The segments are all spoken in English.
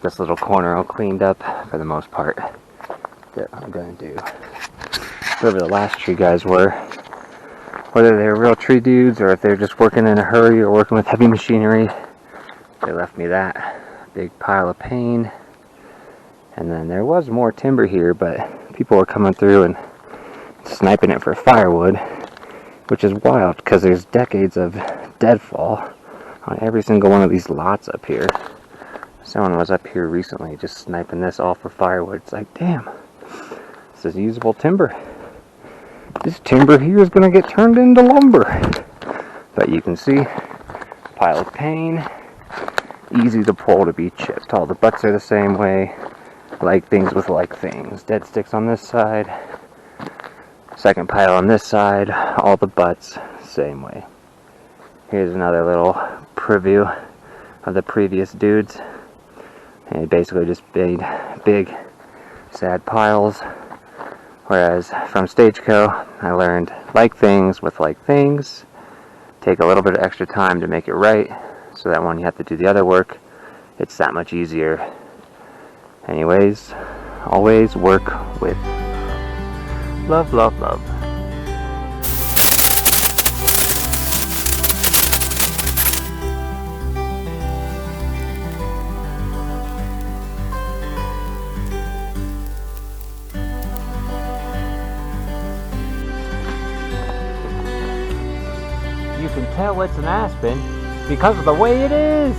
got this little corner all cleaned up for the most part. That I'm going to do. Whoever the last tree guys were, whether they were real tree dudes or if they're just working in a hurry or working with heavy machinery, they left me that big pile of pane. And then there was more timber here, but people were coming through and sniping it for firewood, which is wild because there's decades of deadfall on every single one of these lots up here. Someone was up here recently just sniping this all for firewood. It's like, damn, this is usable timber. This timber here is going to get turned into lumber. But you can see, pile of pane, easy to pull to be chipped. All the butts are the same way, like things with like things. Dead sticks on this side, second pile on this side, all the butts, same way. Here's another little preview of the previous dudes. And basically just made big, sad piles. Whereas from Stageco, I learned like things with like things. Take a little bit of extra time to make it right, so that when you have to do the other work, it's that much easier. Anyways, always work with love, love, love. You can tell it's an aspen because of the way it is.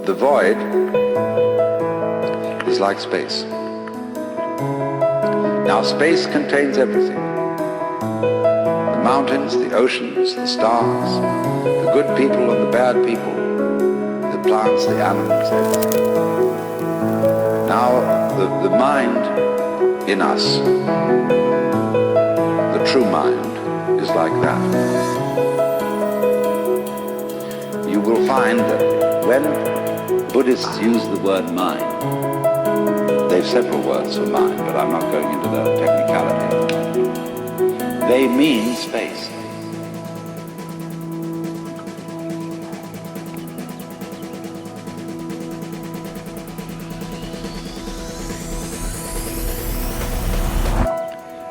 The void is like space. Now space contains everything. The mountains, the oceans, the stars, the good people and the bad people, the plants, the animals, everything. Now the mind in us, the true mind, is like that. You will find that when Buddhists use the word mind, they've several words for mind, but I'm not going into the technicality of it. They mean space.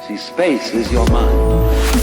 See, space is your mind.